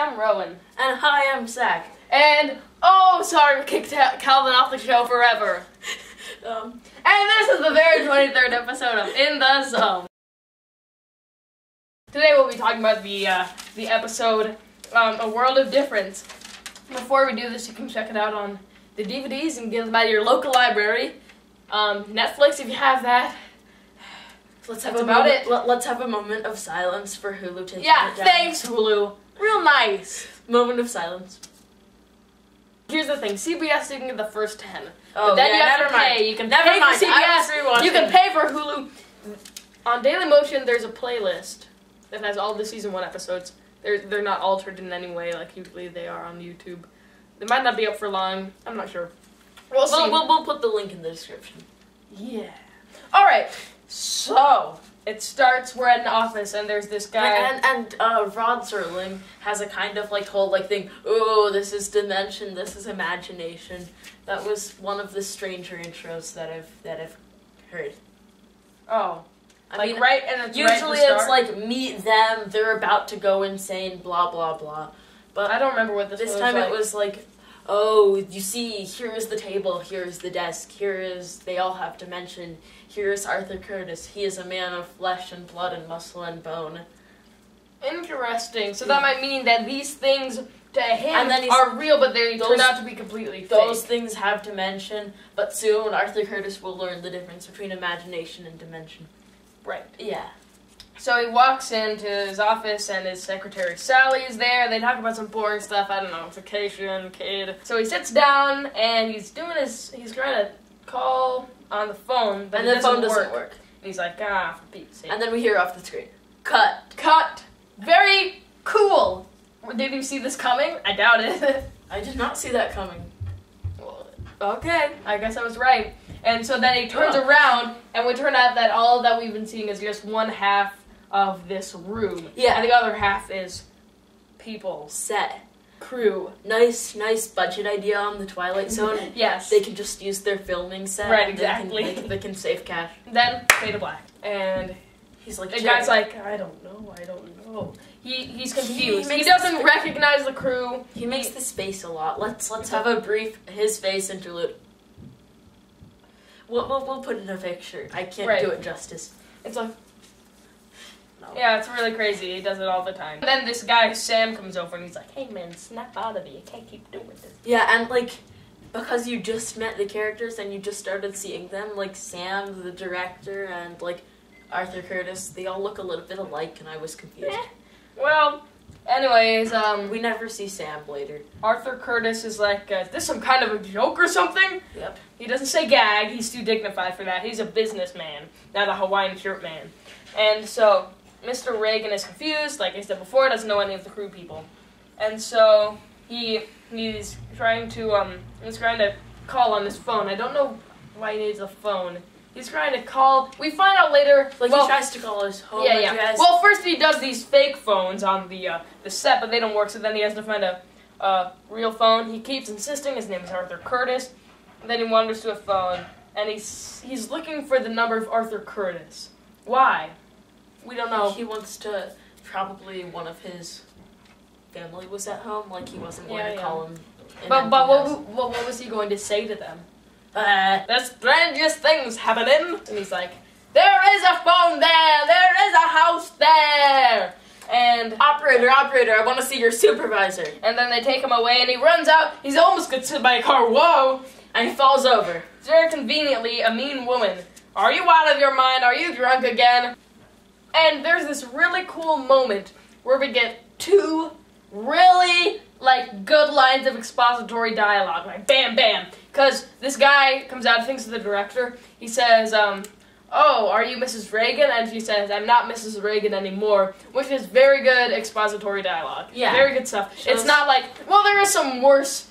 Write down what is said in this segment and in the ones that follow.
I'm Rowan. And hi, I'm Zach. And, oh, sorry, we kicked Calvin off the show forever. And this is the very 23rd episode of In the Zone. Today we'll be talking about the episode, A World of Difference. Before we do this, you can check it out on the DVDs and get them out of your local library. Netflix, if you have that. Let's have let's have a moment of silence for Hulu taking it down. Thanks, Hulu. Real nice. Moment of silence. Here's the thing, CBS didn't get the first 10. Oh, but then yeah, you have never to pay. mind. You can Never pay mind. for CBS. You can pay for Hulu. On Dailymotion, there's a playlist that has all the season 1 episodes. They're not altered in any way like usually they are on YouTube. They might not be up for long. I'm not sure. We'll see. We'll put the link in the description. Yeah. All right. So it starts. We're at an office, and there's this guy. And Rod Serling has a kind of whole thing. Oh, this is dimension. This is imagination. That was one of the stranger intros that I've heard. Oh. I mean, right, and usually it's meet them, they're about to go insane, blah blah blah. But I don't remember what this time it was like, oh, you see, here's the table, here's the desk, they all have dimension. Here's Arthur Curtis. He is a man of flesh and blood and muscle and bone. Interesting. So that might mean that these things to him are real, but they turn out to be completely fake. Those things have dimension, but soon Arthur Curtis will learn the difference between imagination and dimension. Right. Yeah. So he walks into his office and his secretary Sally is there. They talk about some boring stuff. I don't know, vacation, kid. So he sits down and he's trying to call on the phone, but the phone doesn't work. And he's like, for Pete's sake. And then we hear off the screen, cut. Very cool. Did you see this coming? I doubt it. I did not see that coming. Well, okay, I guess I was right. And so then he turns around, and we turn out that all that we've been seeing is just one half of this room. Yeah. And the other half is people. Set. Crew. Nice budget idea on the Twilight Zone. Yes. They can just use their filming set. Right, exactly. They can save cash. Then, fade to black. And he's like, the guy's like, I don't know. He's confused. He doesn't recognize the crew. He makes this face a lot. Let's have a brief his face interlude. We'll put in a picture. I can't do it justice. It's like, no. Yeah, it's really crazy. He does it all the time. And then this guy, Sam, comes over and he's like, hey man, snap out of it. You can't keep doing this. Yeah, and because you just met the characters and you just started seeing them, Sam, the director, and Arthur Curtis, they all look a little bit alike, and I was confused. Well, anyways, we never see Sam later. Arthur Curtis is like, is this some kind of a joke or something? Yep. He doesn't say gag, he's too dignified for that. He's a businessman, not a Hawaiian shirt man. And so, Mr. Reagan is confused, like I said before, doesn't know any of the crew people. And so, he's trying to call on his phone. I don't know why he needs a phone. He's trying to call. We find out later. He tries to call his home address. Well, first he does these fake phones on the set, but they don't work. So then he has to find a real phone. He keeps insisting his name is Arthur Curtis. And then he wanders to a phone, and he's looking for the number of Arthur Curtis. Why? We don't know. He wants to. Probably one of his family was at home. He wasn't going to call him. But what was he going to say to them? The strangest things happening. And he's like, there is a phone there! There is a house there! And operator, I want to see your supervisor. And then they take him away and he runs out. He's almost gets hit by a car. Whoa! And he falls over. Very conveniently, a mean woman. Are you out of your mind? Are you drunk again? And there's this really cool moment where we get two really good lines of expository dialogue, bam, bam. Because this guy comes out, thinks of the director. He says, oh, are you Mrs. Reagan? And she says, I'm not Mrs. Reagan anymore, which is very good expository dialogue. Yeah. Very good stuff. It's not there is some worse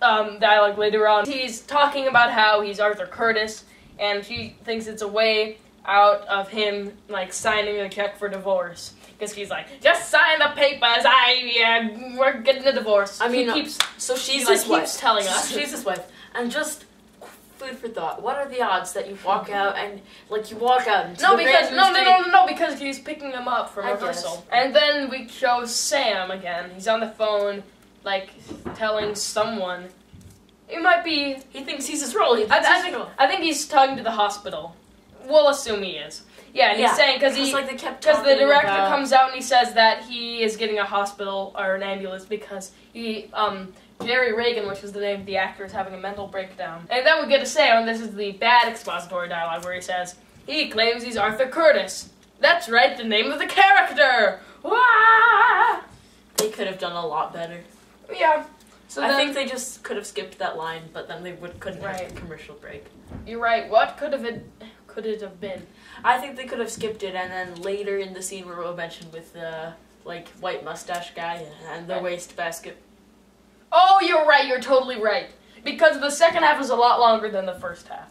dialogue later on. He's talking about how he's Arthur Curtis, and she thinks it's a way out of him, signing a check for divorce. Because he's like, just sign the papers, we're getting a divorce. I mean, she's his wife. Keeps telling us. She's his wife. And just food for thought. What are the odds that you walk out and you walk out into No, the because random street? no, because he's picking them up from I rehearsal. guess. And then we show Sam again. He's on the phone, like telling someone. It might be. He thinks he's his role. I think he's talking to the hospital. We'll assume he is. Yeah, and he's saying because the director comes out and he says that he is getting a hospital or an ambulance because Jerry Reagan, which is the name of the actor, is having a mental breakdown. And then we get to Sam, and this is the bad expository dialogue where he says, he claims he's Arthur Curtis. That's right, the name of the character! Wah! They could have done a lot better. Yeah. So I think they just could have skipped that line, but then they couldn't have a commercial break. You're right. What could it have been? I think they could have skipped it, and then later in the scene where we mentioned with the white mustache guy and the wastebasket. Oh, you're right. You're totally right. Because the second half is a lot longer than the first half.